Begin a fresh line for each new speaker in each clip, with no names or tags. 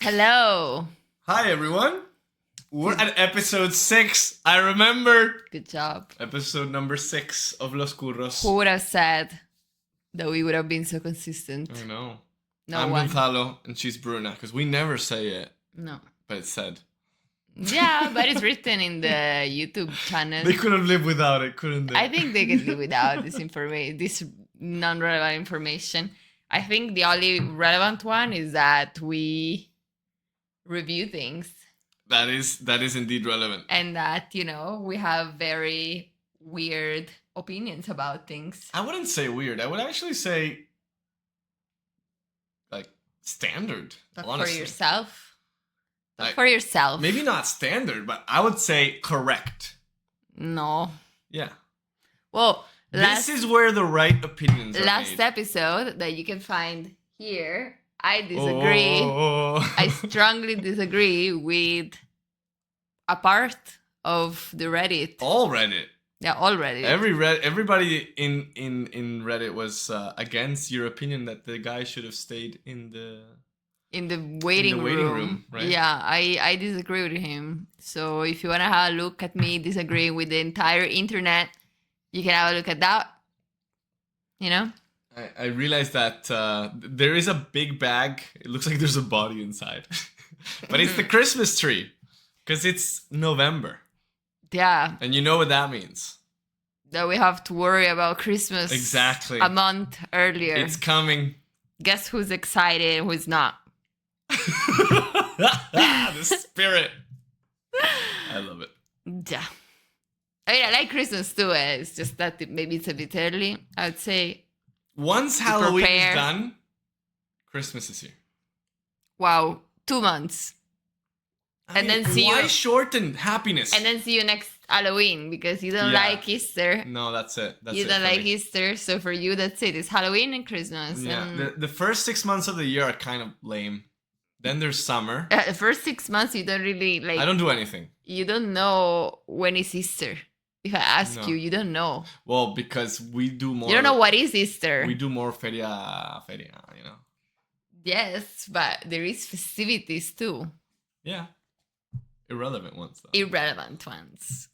Hello.
Hi, everyone. We're at episode 6. I remembered.
Good job.
Episode number 6 of Los Curros.
Who would have said that we would have been so consistent?
I know.
No
I'm
one.
Gonzalo and she's Bruna because we never say it,
No.
but it's said.
Yeah, but it's written in the YouTube channel.
They couldn't live without it, couldn't they?
I think they could live without this information, this non-relevant information. I think the only relevant one is that we review things
That is indeed relevant.
and that, we have very weird opinions about things.
I wouldn't say weird. I would actually say like standard.
Talk
honestly.
for yourself. Talk
Like,
for yourself.
Maybe not standard, but I would say correct.
No.
Yeah.
Well,
This is where the right opinions are
last
made.
episode that you can find here, I disagree.
Oh.
I strongly disagree with a part of the Reddit.
All Reddit.
Yeah, all Reddit.
Everybody in Reddit was against your opinion that the guy should have stayed in the
waiting
waiting
room.
room, right?
Yeah, I disagree with him. So if you want to have a look at me disagreeing with the entire internet, you can have a look at that.
I realized that there is a big bag. It looks like there's a body inside, but it's the Christmas tree because it's November,
Yeah,
and you know what that means.
that we have to worry about Christmas
Exactly.
a month earlier.
It's coming.
Guess who's excited and who's not?
The spirit. I love it.
Yeah. I mean, I like Christmas too. It's just that maybe it's a bit early. I would say,
Once Halloween
prepare.
is done, Christmas is here.
wow, 2 months. And then see
why
you-
shorten happiness?
And then see you next Halloween because you don't
Yeah.
like Easter.
No, that's it. That's
You
it
don't
for
like
me.
Easter. So for you, that's it. It's Halloween and Christmas.
Yeah,
And
the first 6 months of the year are kind of lame. Then there's summer.
the first 6 months, you don't really like.
I don't do anything.
You don't know when is Easter. If I ask
No.
you don't know.
Well, because we do more.
You don't know what is Easter.
We do more feria, you know.
Yes, but there is festivities too.
Yeah. Irrelevant ones, though.
Irrelevant ones.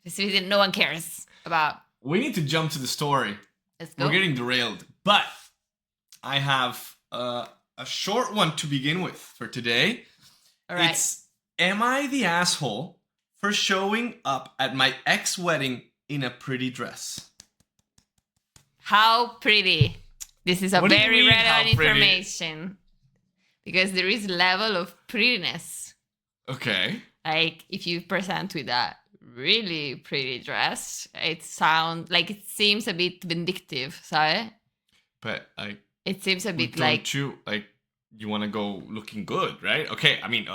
Festivities no one cares about.
We need to jump to the story.
Let's go.
We're getting derailed. But I have a short one to begin with for today.
All right.
It's, am I the asshole for showing up at my ex wedding in a pretty dress?
How pretty. This is a
What do you
very
mean, how
relevant
pretty?
information. Because there is level of prettiness.
Okay.
Like if you present with a really pretty dress, it seems a bit vindictive, ¿sabes?
But
It seems a bit
don't
like
you want to go looking good, right? Okay, I mean,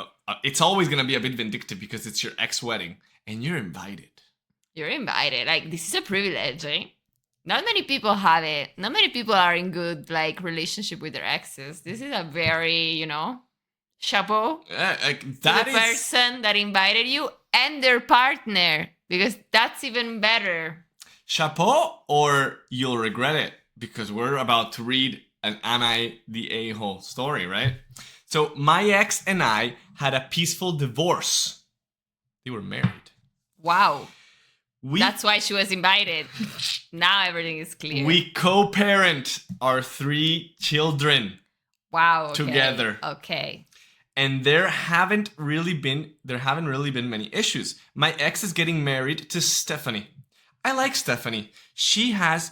it's always going to be a bit vindictive because it's your ex wedding and you're invited.
you're invited. Like this is a privilege, eh? Not many people have it. Not many people are in good relationship with their exes. This is a very, chapeau
Like,
to
that
the
is
person that invited you and their partner, because that's even better.
chapeau, or you'll regret it because we're about to read an Am I the A-hole story, right? So my ex and I had a peaceful divorce. They were married.
Wow.
We
That's why she was invited. Now everything is clear.
we co-parent our 3 children.
wow. Okay.
together.
Okay.
And there haven't really been many issues. My ex is getting married to Stephanie. I like Stephanie. She has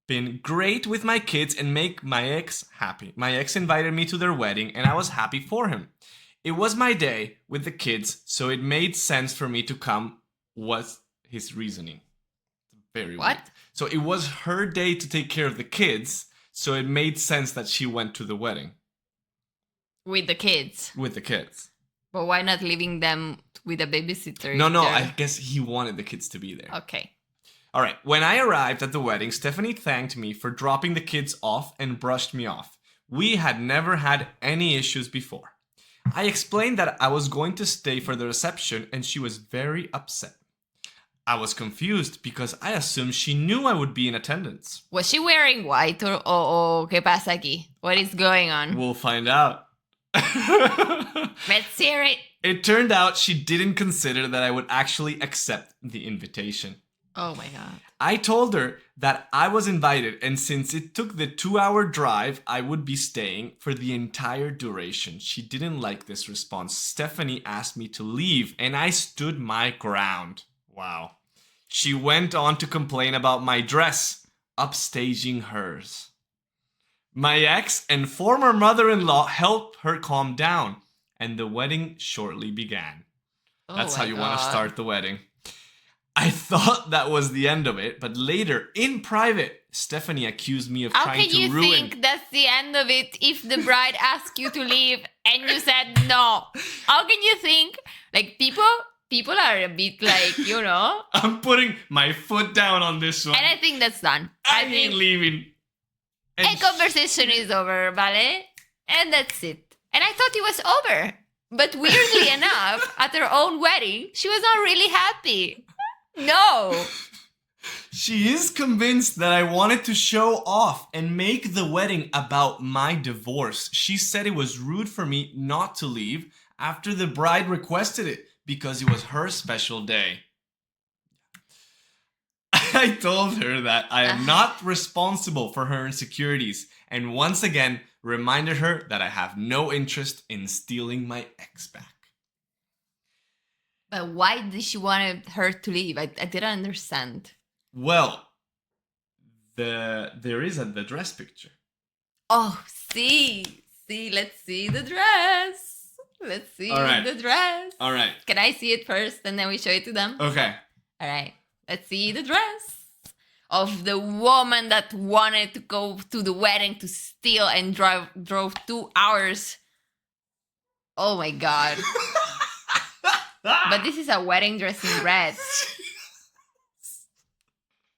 been great with my kids and make my ex happy. My ex invited me to their wedding and I was happy for him. It was my day with the kids, so it made sense for me to come, was his reasoning. Very
What?
weird. So it was her day to take care of the kids, so it made sense that she went to the wedding
With the kids.
with the kids.
But why not leaving them with a babysitter?
No,
if
no,
they're-
I guess he wanted the kids to be there.
Okay.
All right, when I arrived at the wedding, Stephanie thanked me for dropping the kids off and brushed me off. We had never had any issues before. I explained that I was going to stay for the reception and she was very upset. I was confused because I assumed she knew I would be in attendance.
Was she wearing white or qué pasa aquí? What is going on?
We'll find out.
Let's hear it.
It turned out she didn't consider that I would actually accept the invitation.
Oh my God.
I told her that I was invited, and since it took the 2-hour drive, I would be staying for the entire duration. She didn't like this response. Stephanie asked me to leave, and I stood my ground. Wow. She went on to complain about my dress, upstaging hers. My ex and former mother-in-law helped her calm down, and the wedding shortly began. That's how you want to start the wedding. I thought that was the end of it, but later, in private, Stephanie accused me of trying to ruin...
How can you think that's the end of it if the bride asked you to leave and you said no? How can you think? Like, people are a bit like, you know...
I'm putting my foot down on this one.
And I think that's done.
I ain't leaving.
And conversation is over, vale? And that's it. And I thought it was over. But weirdly enough, at her own wedding, she was not really happy. No.
She is convinced that I wanted to show off and make the wedding about my divorce. She said it was rude for me not to leave after the bride requested it because it was her special day. I told her that I am not responsible for her insecurities and once again reminded her that I have no interest in stealing my ex back.
But why did she want her to leave? I didn't understand.
Well, there is the dress picture.
Oh, see, let's see the dress. Let's see the dress.
All right.
Can I see it first and then we show it to them?
Okay.
All right. Let's see the dress of the woman that wanted to go to the wedding to steal and drove 2 hours. Oh my God. But this is a wedding dress in red.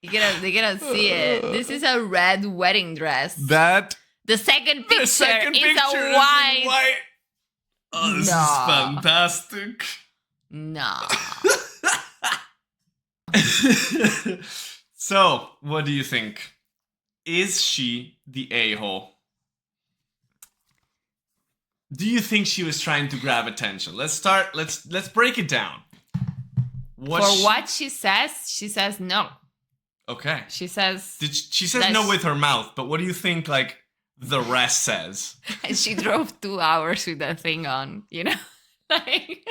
They cannot see it. This is a red wedding dress. The second picture is a white.
Oh, this is fantastic.
No.
So, what do you think? Is she the a-hole? Do you think she was trying to grab attention? Let's break it down.
What she says no.
Okay.
She says
no with her mouth, but what do you think like the rest says?
And she drove 2 hours with that thing on, you know? Like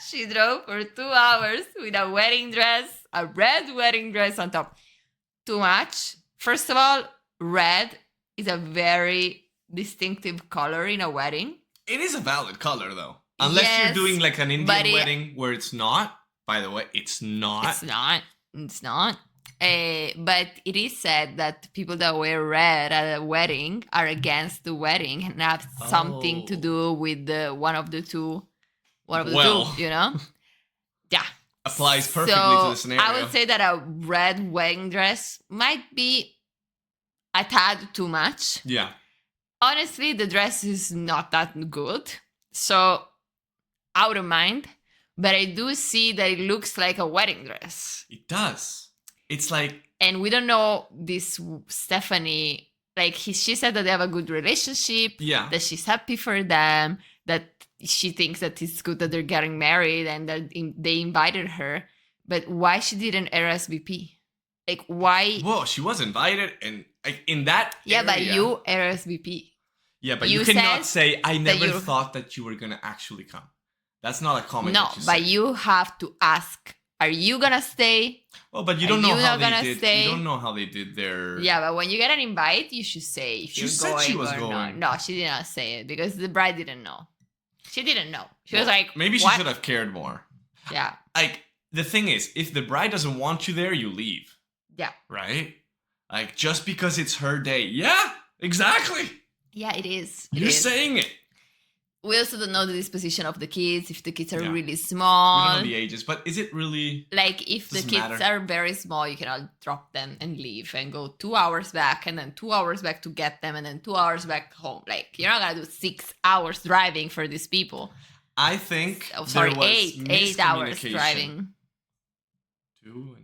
she drove for 2 hours with a wedding dress, a red wedding dress on top. Too much. First of all, red is a very distinctive color in a wedding.
It is a valid color though. Unless you're doing like an Indian wedding where it's not. By the way, it's not.
It's not. But it is said that people that wear red at a wedding are against the wedding and have something to do with one of the two, you know? Yeah.
Applies perfectly to the scenario.
I would say that a red wedding dress might be a tad too much.
Yeah.
Honestly, the dress is not that good. So I wouldn't mind. But I do see that it looks like a wedding dress.
It does. It's like...
And we don't know this Stephanie. Like, she said that they have a good relationship.
Yeah.
That she's happy for them. That she thinks that it's good that they're getting married and that they invited her. But why she didn't RSVP? Like, why...
Whoa, she was invited and like, in that
Yeah,
area.
but you RSVP.
Yeah, but you cannot say, I never thought that you were going to actually come. That's not a comment.
No, but you have to ask, are you going to stay?
Well, but you don't know how they did. You don't know how they did their...
Yeah, but when you get an invite, you should say if
she
you're
said
going
she was
or
going.
not. No, she did not say it because the bride didn't know. She didn't know. She was like,
maybe she should have cared more.
Yeah.
Like, the thing is, if the bride doesn't want you there, you leave.
Yeah.
Right? Like, just because it's her day. Yeah, exactly.
Yeah, it is.
You're saying it.
We also don't know the disposition of the kids, if the kids are really small.
We don't know the ages, but is it really...
Like, if the kids are very small, you cannot drop them and leave and go 2 hours back and then 2 hours back to get them and then 2 hours back home. Like, you're not going to do 6 hours driving for these people.
I think
8 hours driving.
2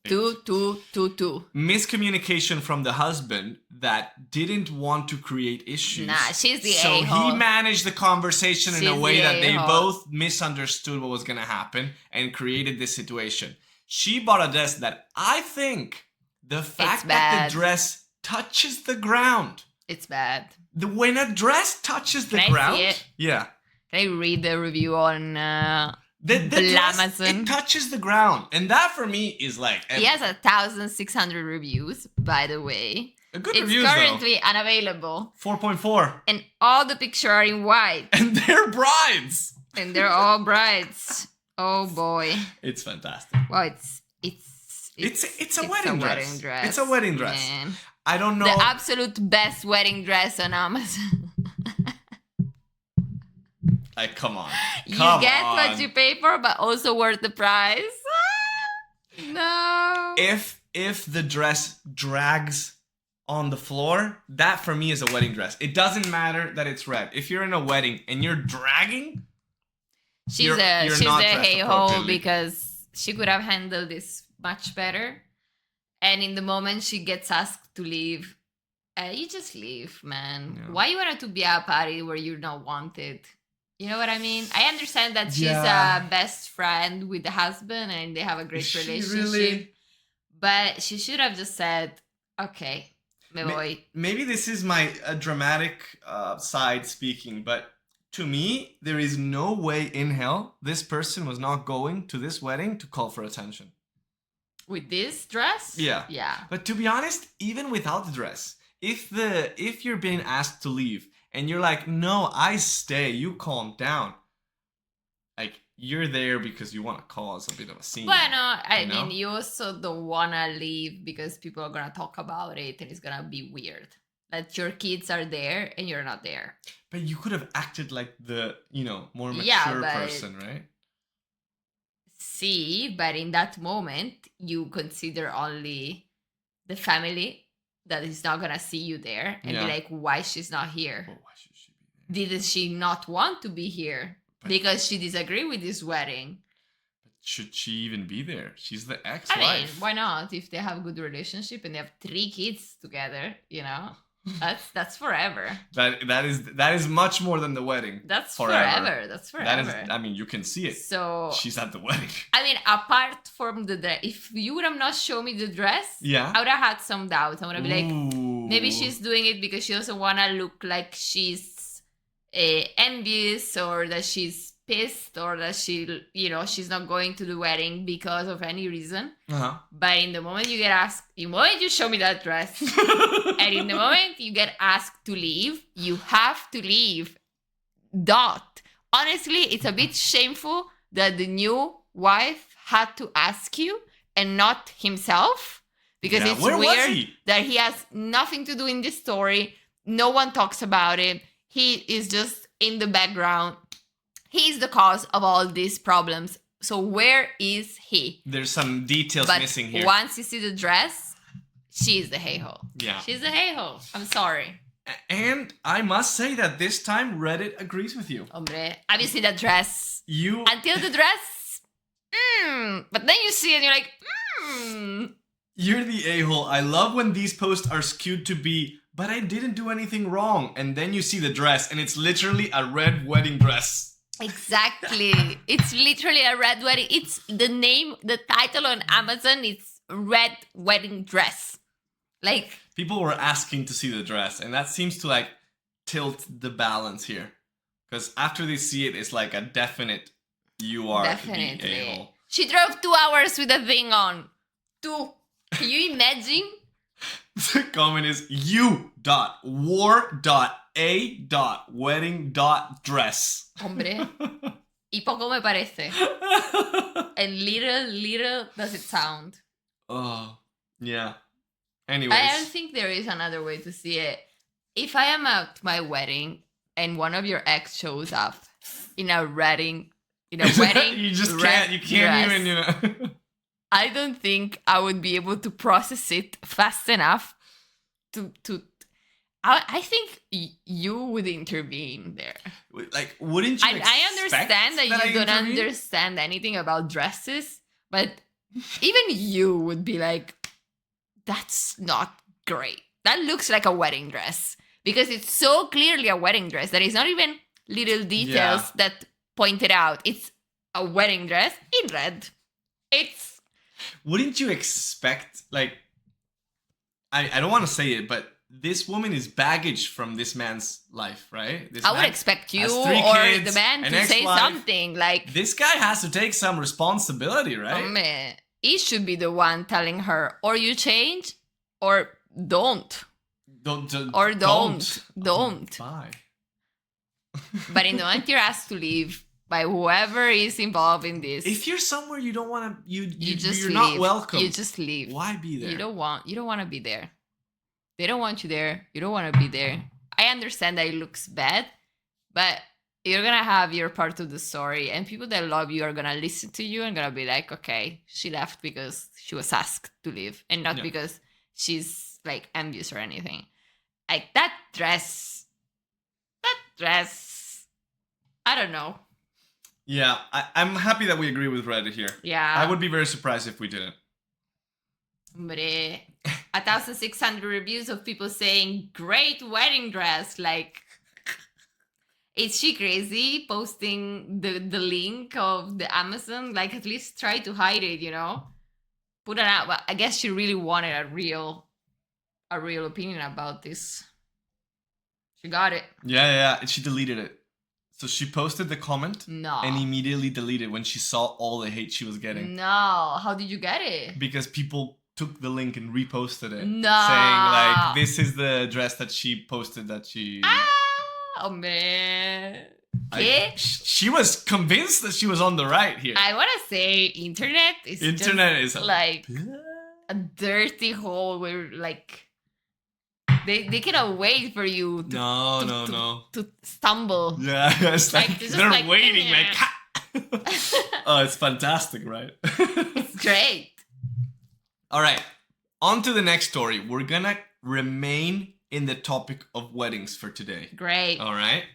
and...
Two.
Miscommunication from the husband that didn't want to create issues.
Nah, she's the
so
a-hole.
he managed the conversation in a
She's
way
the
that they
a-hole.
both misunderstood what was going to happen and created this situation. She bought a dress that I think the fact that
bad.
the dress touches the ground.
It's bad.
When a dress touches the
Can I
ground,
see it?
yeah.
Can I read the review on
The dress,
Amazon?
it touches the ground. And that for me is like
He has 1,600 reviews, by the way.
a good
It's
review
currently unavailable.
4.4.
And all the pictures are in white.
And they're brides.
And they're all brides. Oh boy.
It's fantastic.
Well,
It's a wedding dress. It's a wedding dress.
Man.
I don't know.
The absolute best wedding dress on Amazon.
Like, come on.
You
Come
get
on.
what you pay for, but also worth the price. No.
If the dress drags on the floor, that for me is a wedding dress. It doesn't matter that it's red. If you're in a wedding and you're dragging,
She's
you're
a
not dressed
hey-ho
appropriately.
because she could have handled this much better. And in the moment she gets asked to leave, you just leave, man.
Yeah.
Why you want to be at a party where you're not wanted? You know what I mean? I understand that she's
Yeah.
a best friend with the husband and they have a great
Is she
relationship.
really?
But she should have just said, okay, me voy.
Maybe this is my dramatic side speaking, but to me, there is no way in hell this person was not going to this wedding to call for attention.
With this dress?
Yeah.
Yeah.
But to be honest, even without the dress, if you're being asked to leave and you're like, no, I stay, you calm down. Like, you're there because you want to cause a bit of a scene.
Well, no, I
you know?
mean, you also don't want to leave because people are going to talk about it and it's going to be weird. That your kids are there and you're not there.
But you could have acted like the, more mature
Yeah, but-
person, right?
See, but in that moment, you consider only the family that is not going to see you there and
Yeah.
be like, why she's not here?
Well, why should she be there?
Did she not want to be here?
But-
Because she disagree with this wedding.
Should she even be there? She's the
I
ex-wife.
mean, why not? If they have a good relationship and they have 3 kids together, that's forever.
That is much more than the wedding.
That's
Forever.
forever. That's forever.
That is, I mean, you can see it.
So,
She's at the wedding.
I mean, apart from the dress, if you would have not shown me the dress,
Yeah.
I would have had some doubts. I would have been like,
Ooh.
maybe she's doing it because she doesn't want to look like she's envious or that she's pissed or that she's not going to the wedding because of any reason.
Uh-huh.
But in the moment you get asked, the moment you show me that dress, and in the moment you get asked to leave, you have to leave. Honestly, it's a bit shameful that the new wife had to ask you and not himself. Because
Yeah,
it's
where was
weird
he?
that he has nothing to do in this story. No one talks about it. He is just in the background. He's the cause of all these problems. So where is he?
There's some details
But
missing here.
once you see the dress, she's the hey-ho.
Yeah.
She's the hey-ho. I'm sorry.
And I must say that this time Reddit agrees with you.
Hombre, obviously the dress.
You
Until the dress, but then you see it and you're like,
You're the a-hole. I love when these posts are skewed to be, but I didn't do anything wrong. And then you see the dress and it's literally a red wedding dress.
Exactly. It's literally a red wedding. It's the title on Amazon, it's Red Wedding Dress. Like,
People were asking to see the dress, and that seems to like tilt the balance here. Because after they see it, it's like a definite you are the
definitely.
a-hole.
She drove 2 hours with a thing on. 2. Can you imagine?
The comment is u.war.a.wedding.dress.
Hombre, y poco me parece. And little does it sound.
Oh, yeah. Anyways.
I don't think there is another way to see it. If I am at my wedding and one of your ex shows up in a wedding,
you just
red
can't. You can't
dress,
even.
I don't think I would be able to process it fast enough to. I think you would intervene there.
Like, wouldn't you?
I understand that you don't
intervene?
understand anything about dresses, but Even you would be like, that's not great. That looks like a wedding dress because it's so clearly a wedding dress that it's not even little details that point it out. It's a wedding dress in red. It's.
Wouldn't you expect, like, I don't want to say it, but this woman is baggage from this man's life, right? This
I would
man
expect you
has
or
3 kids,
the man
an
to say
ex-wife.
something like,
This guy has to take some responsibility, right?
he should be the one telling her, or you change, or don't.
Don't.
Or don't.
Bye.
But in the moment you're asked to leave by whoever is involved in this,
If you're somewhere you don't want to, you're
leave.
not welcome.
You just leave.
Why be there?
You don't want to be there. They don't want you there. You don't want to be there. I understand that it looks bad, but you're gonna have your part of the story, and people that love you are gonna listen to you and gonna be like, okay, she left because she was asked to leave, and not because she's like envious or anything. Like that dress, I don't know.
Yeah, I'm happy that we agree with Reddit here.
Yeah.
I would be very surprised if we didn't.
But 1,600 reviews of people saying great wedding dress. Like, is she crazy posting the link of the Amazon? Like, at least try to hide it, you know? Put it out. But I guess she really wanted a real opinion about this. She got it.
Yeah. And she deleted it. So she posted the comment
No.
and immediately deleted when she saw all the hate she was getting.
No. How did you get it?
Because people took the link and reposted it.
No.
Saying, like, this is the dress that she posted that she...
Oh, man.
She was convinced that she was on the right here.
I want to say internet is like a dirty hole where, like, they cannot wait for you to to stumble.
Yeah, it's like they're
like,
waiting like oh, it's fantastic, right?
It's great.
All right, on to the next story. We're gonna remain in the topic of weddings for today.
Great.
All right.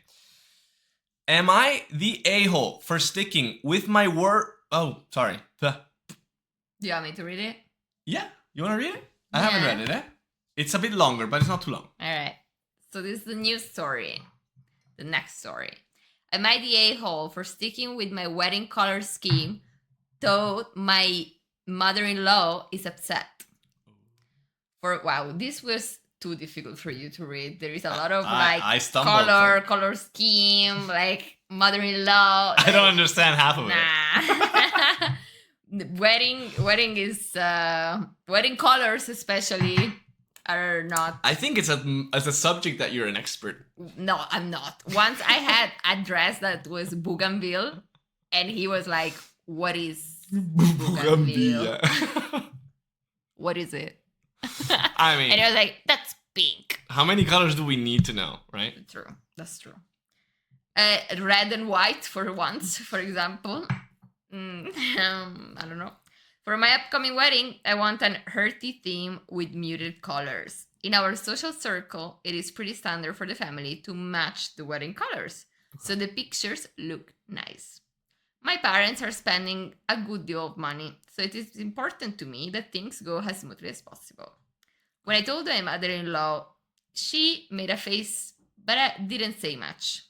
Am I the a-hole for sticking with my word? Oh, sorry.
Do you want me to read it?
Yeah, you want to read it? I haven't read it, eh? It's a bit longer, but it's not too long.
All right. So this is the new story. The next story. Am I the a-hole for sticking with my wedding color scheme, though my mother-in-law is upset? Wow, this was too difficult for you to read. There is a lot of color scheme, like mother-in-law.
I don't understand half of
it. Wedding is wedding colors especially are not.
I think it's a subject that you're an expert.
No, I'm not. Once I had a dress that was bougainville, and he was like, "What is bougainville? What is it?"
I mean,
and I was like, "That's pink."
How many colors do we need to know, right?
True, that's true. Red and white for once, for example. I don't know. For my upcoming wedding, I want an earthy theme with muted colors. In our social circle, it is pretty standard for the family to match the wedding colors, so the pictures look nice. My parents are spending a good deal of money, so it is important to me that things go as smoothly as possible. When I told my mother-in-law, she made a face, but I didn't say much.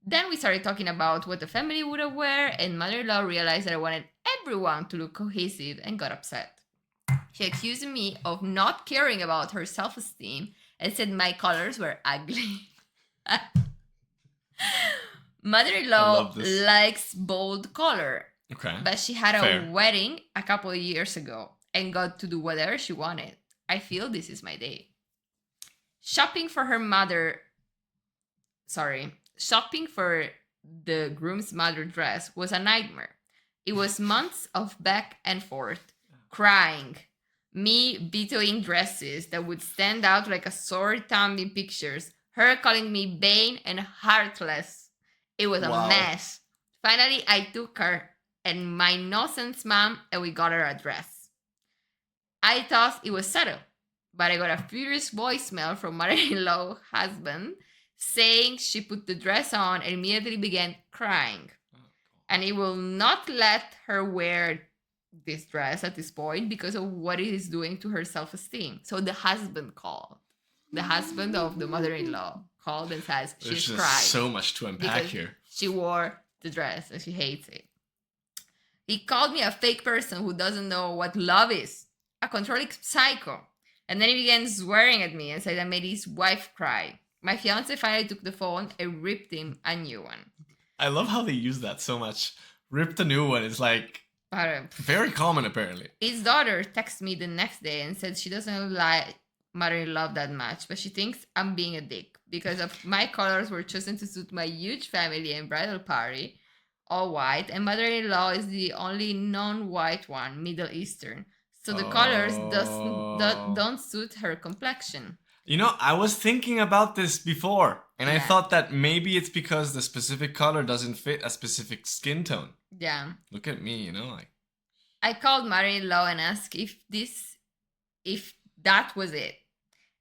Then we started talking about what the family would wear, and mother-in-law realized that I wanted everyone to look cohesive and got upset. She accused me of not caring about her self-esteem and said my colors were ugly. Mother-in-law likes bold color, but she had a wedding a couple of years ago and got to do whatever she wanted. I feel this is my day. Shopping for the groom's mother dress was a nightmare. It was months of back and forth, crying, me vetoing dresses that would stand out like a sore thumb in pictures, her calling me vain and heartless. It was a mess. Finally, I took her and my nonsense mom and we got her a dress. I thought it was settled, but I got a furious voicemail from mother-in-law husband saying she put the dress on and immediately began crying. And he will not let her wear this dress at this point because of what it is doing to her self-esteem. So the husband called. The husband of the mother-in-law called and says
There's
she's
just
crying
so much to unpack
because
here.
she wore the dress and she hates it. He called me a fake person who doesn't know what love is, a controlling psycho. And then he began swearing at me and said I made his wife cry. My fiance finally took the phone and ripped him a new one.
I love how they use that so much. Ripped a new one is like very common apparently.
His daughter texted me the next day and said she doesn't like mother-in-law that much, but she thinks I'm being a dick because of my colors were chosen to suit my huge family and bridal party, all white, and mother-in-law is the only non-white one, Middle Eastern. So the colors don't suit her complexion.
You know, I was thinking about this before, and I
Yeah.
thought that maybe it's because the specific color doesn't fit a specific skin tone.
Yeah.
Look at me, you know, like
I called mother-in-law and asked if that was it.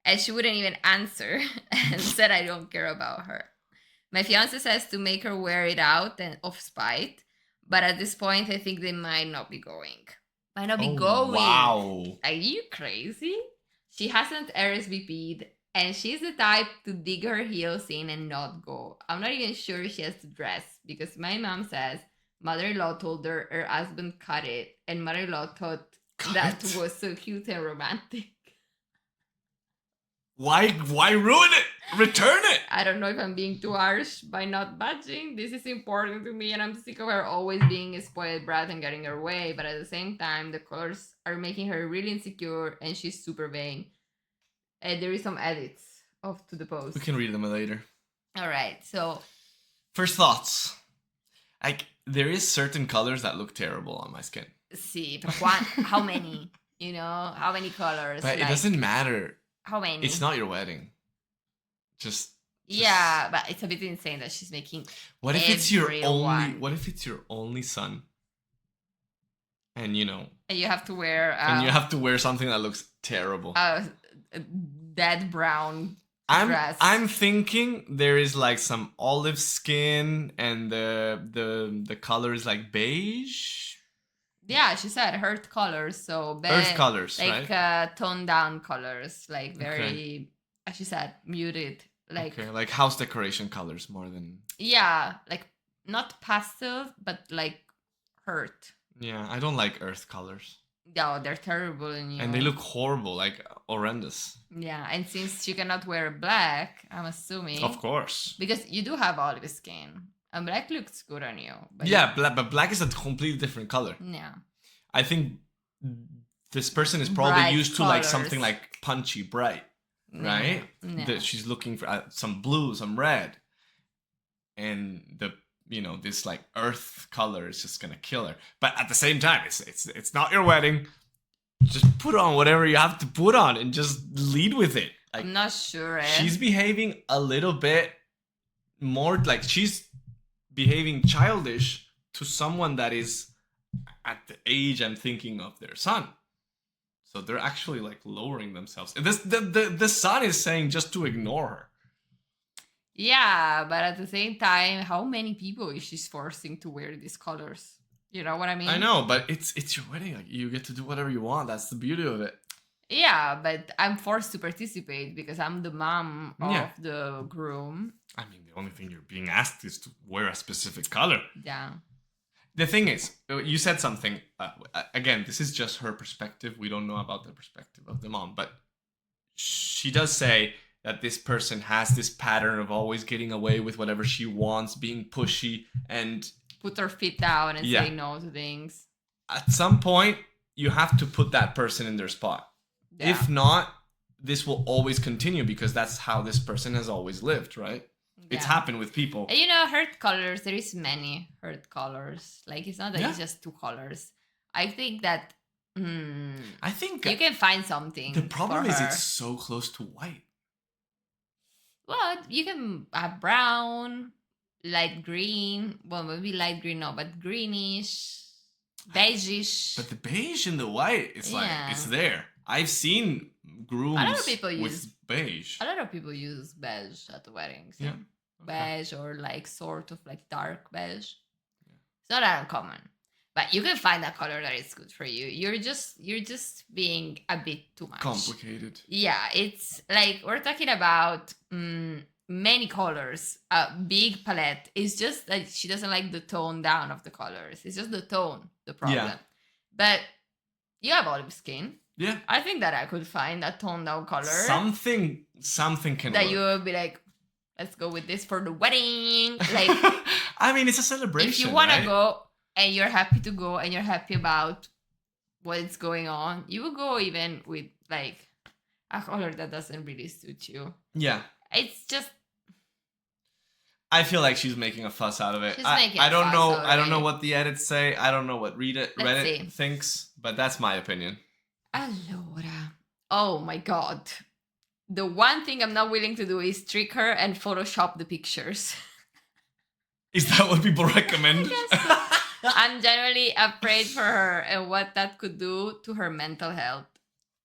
And she wouldn't even answer and said I don't care about her. My fiance says to make her wear it out and of spite, but at this point I think they might not be going. Might not be going.
Wow.
Are you crazy? She hasn't RSVP'd and she's the type to dig her heels in and not go. I'm not even sure she has the dress because my mom says mother-in-law told her her husband cut it and mother-in-law thought that was so cute and romantic.
Why ruin it? Return it.
I don't know if I'm being too harsh by not budging. This is important to me and I'm sick of her always being a spoiled brat and getting her way, but at the same time the colors are making her really insecure and she's super vain. There is some edits to the post.
We can read them later.
All right, so
first thoughts. Like there is certain colors that look terrible on my skin.
See, but how many? You know, how many colors?
But it doesn't matter.
How many?
It's not your wedding. Just
yeah, but it's a bit insane that she's making.
What if it's your only? What if it's your only son? And you know.
And you have to wear.
And you have to wear something that looks terrible.
Dead brown. Dress.
I'm thinking there is like some olive skin and the color is like beige.
Yeah, she said earth colors, so
earth colors,
like
right?
Toned down colors, like very, as she said, muted, like
like house decoration colors more than.
Yeah, like not pastel, but like earth.
Yeah, I don't like earth colors.
No, they're terrible in you.
And they look horrible, like horrendous.
Yeah, and since she cannot wear black, I'm assuming.
Of course.
Because you do have olive skin. And black looks good on you. But
yeah, but black is a completely different color.
Yeah.
I think this person is probably
bright
used to
colors.
like something like punchy, bright, right?
Yeah.
That she's looking for some blue, some red. And this like earth color is just gonna kill her. But at the same time, it's not your wedding. Just put on whatever you have to put on and just lead with it. Like,
I'm not sure.
She's behaving a little bit more like she's behaving childish to someone that is at the age I'm thinking of their son. So they're actually like lowering themselves. The son is saying just to ignore her.
Yeah, but at the same time, how many people is she forcing to wear these colors? You know what I mean?
I know, but it's your wedding. Like, you get to do whatever you want. That's the beauty of it.
Yeah, but I'm forced to participate because I'm the mom of the groom.
I mean, the only thing you're being asked is to wear a specific color.
Yeah.
The thing is, you said something. Again, this is just her perspective. We don't know about the perspective of the mom, but she does say that this person has this pattern of always getting away with whatever she wants, being pushy, and
put her feet down and say no to things.
At some point, you have to put that person in their spot. Yeah. If not, this will always continue because that's how this person has always lived, right? Yeah. It's happened with people.
And you know, hurt colors, there is many hurt colors. Like, it's not that it's just two colors. I think that
I think
you can find something.
The problem is it's so close to white.
Well, you can have brown, light green. Well, maybe light green, no, but greenish, beigeish.
But the beige and the white, it's like, it's there. I've seen grooms with beige.
A lot of people use beige at the weddings.
Yeah.
Okay. Beige or like sort of like dark beige. Yeah. It's not that uncommon. But you can find a color that is good for you. You're just being a bit too much.
Complicated.
Yeah, it's like we're talking about many colors, a big palette. It's just that she doesn't like the tone down of the colors. It's just the tone, the problem.
Yeah.
But you have olive skin.
Yeah.
I think that I could find a toned down color.
Something can
that
work.
you would be like, let's go with this for the wedding. Like,
I mean, it's a celebration.
if you want to
right?
go and you're happy to go and you're happy about what's going on, you will go even with like a color that doesn't really suit you.
Yeah.
It's just,
I feel like she's making a fuss out of it.
She's making a
I don't
fuss
know.
out of
I don't know
it.
what the edits say. I don't know what
see.
Reddit thinks, but that's my opinion.
allora. Oh my god. The one thing I'm not willing to do is trick her and Photoshop the pictures.
Is that what people recommend?
Yes. I'm generally afraid for her and what that could do to her mental health.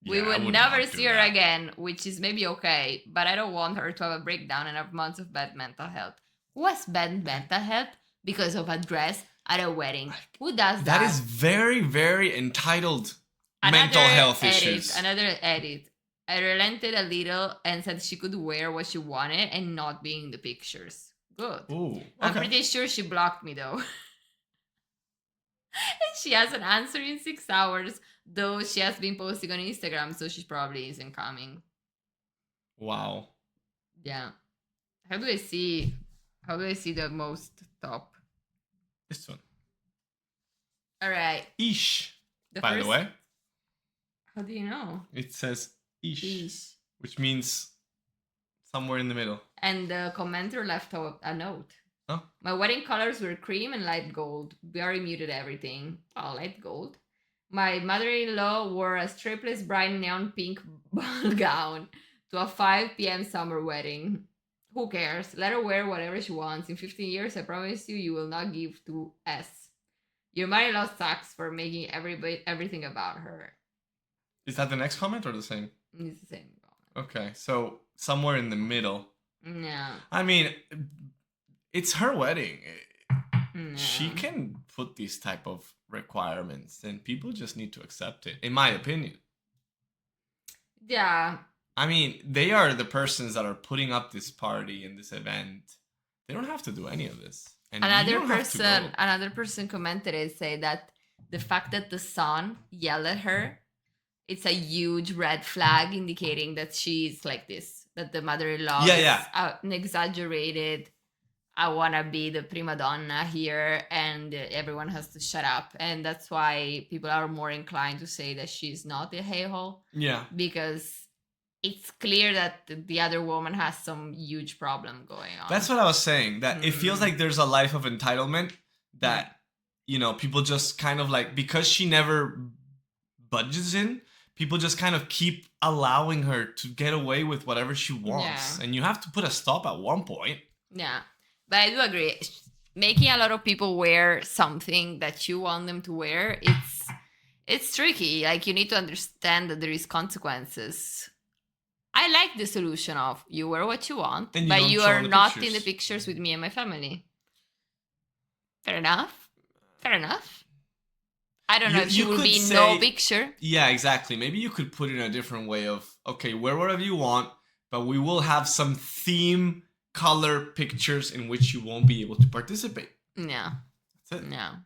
We
Yeah, I
would
would
never
not do
see her
that.
again, which is maybe okay, but I don't want her to have a breakdown and have months of bad mental health. Who has bad mental health because of a dress at a wedding? Who does that?
That is very, very entitled mental health issues.
Another edit. I relented a little and said she could wear what she wanted and not be in the pictures. Good.
Ooh,
I'm
okay.
pretty sure she blocked me though. And she has an answer in 6 hours, though she has been posting on Instagram, so she probably isn't coming.
Wow.
Yeah. How do I see the most top?
This one.
All right.
Ish. By the way,
How do you know?
it says ish,
Ish.
which means somewhere in the middle.
And the commenter left a note.
Oh.
My wedding colors were cream and light gold. Very muted everything. Oh, light gold. My mother-in-law wore a strapless bright neon pink ball gown to a 5 p.m. summer wedding. Who cares? Let her wear whatever she wants. In 15 years, I promise you, you will not give to S. Your mother-in-law sucks for making everything about her.
Is that the next comment or the same?
It's the same comment.
Okay, so somewhere in the middle.
No.
I mean, it's her wedding.
No.
She can put these type of requirements, and people just need to accept it, in my opinion.
Yeah.
I mean, they are the persons that are putting up this party and this event. They don't have to do any of this. And you don't have to go.
Another person commented and say that the fact that the son yelled at her, it's a huge red flag indicating that she's like this, that the mother-in-law is an exaggerated, I want to be the prima donna here and everyone has to shut up. And that's why people are more inclined to say that she's not a hey-ho.
Yeah.
Because it's clear that the other woman has some huge problem going on.
That's what I was saying, that it feels like there's a life of entitlement that, you know, people just kind of like, because she never budges in, people just kind of keep allowing her to get away with whatever she wants.
Yeah.
And you have to put a stop at one point.
Yeah. But I do agree. Making a lot of people wear something that you want them to wear, it's tricky. Like, you need to understand that there is consequences. I like the solution of you wear what you want,
And you
but
don't
you
show
are
the
not
pictures.
in the pictures with me and my family. Fair enough. Fair enough. I don't know if she will be no picture.
Yeah, exactly. Maybe you could put it in a different way of, okay, wear whatever you want, but we will have some theme color pictures in which you won't be able to participate.
Yeah.
That's it.
Yeah.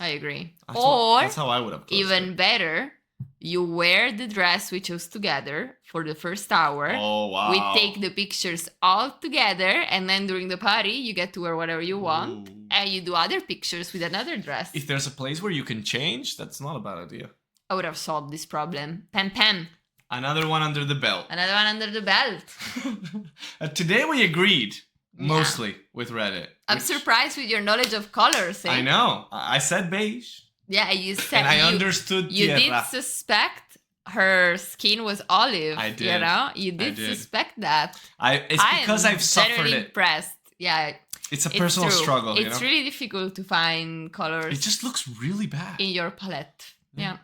I agree.
That's how I would have closed
even
it.
better, you wear the dress we chose together for the first hour.
Oh, wow.
We take the pictures all together, and then during the party, you get to wear whatever you want,
Ooh.
and you do other pictures with another dress.
If there's a place where you can change, that's not a bad idea.
I would have solved this problem. Pam pam.
Another one under the belt.
Another one under the belt.
Today we agreed mostly with Reddit.
I'm surprised with your knowledge of colors. Eh?
I know. I said beige.
Yeah, you said.
And I understood
You did
tierra.
suspect her skin was olive.
I did.
You know, you did suspect that.
It's because I've suffered
genuinely
it.
impressed. Yeah,
It's a personal
true.
struggle.
It's really difficult to find colors.
It just looks really bad.
in your palette. Yeah.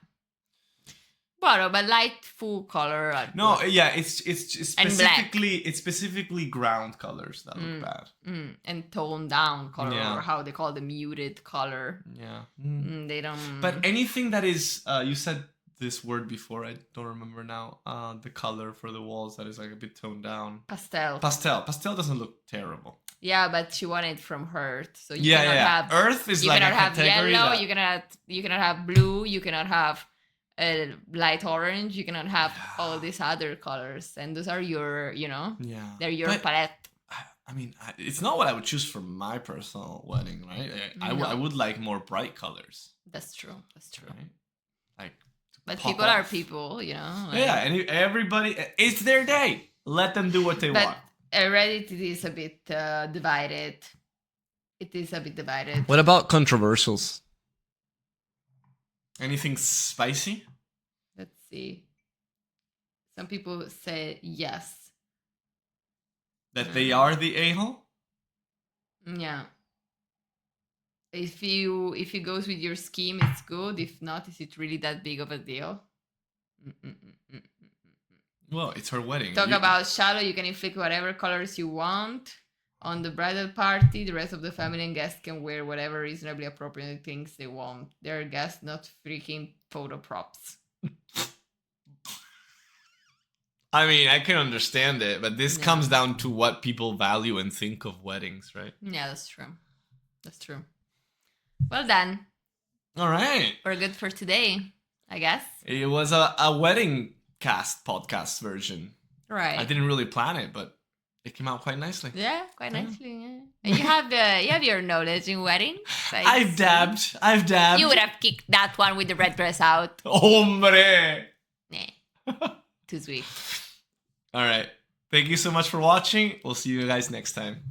color, but light full color.
No, yeah, it's
And black.
specifically ground colors that look bad.
And toned down color,
Yeah.
or how they call the muted color.
Yeah.
They don't.
But anything that is, you said this word before, I don't remember now. The color for the walls that is like a bit toned down.
Pastel.
Pastel doesn't look terrible.
Yeah, but she wanted from Earth, so you
Yeah,
cannot
yeah.
have.
Earth is
You
like a
cannot have
category
yellow.
that-
You cannot have blue. You cannot have light orange. You cannot have all these other colors, and those are your,
Yeah.
they're your
But,
palette.
I mean, it's not what I would choose for my personal wedding, right? I
No.
would like more bright colors,
That's true. That's true.
right? Like, to
But
pop
people are
off.
people, like-
Yeah, and everybody, it's their day. Let them do what they
But
want.
Reddit is a bit divided. It is a bit divided.
What about controversials? Anything spicy?
Let's see. Some people say yes.
That they are the a-hole?
Yeah. If it goes with your scheme, it's good. If not, is it really that big of a deal?
Well, it's her wedding.
Talk about shallow. You can inflict whatever colors you want on the bridal party. The rest of the family and guests can wear whatever reasonably appropriate things they want. They're guests, not freaking photo props.
I mean, I can understand it, but this comes down to what people value and think of weddings, right?
Yeah, that's true. That's true. Well done.
All right.
We're good for today, I guess.
It was a wedding cast podcast version.
Right.
I didn't really plan it, but it came out quite nicely.
Yeah, quite nicely. Yeah. And you have your knowledge in weddings.
I've dabbed.
You would have kicked that one with the red dress out.
Hombre.
Nah. Too sweet.
All right. Thank you so much for watching. We'll see you guys next time.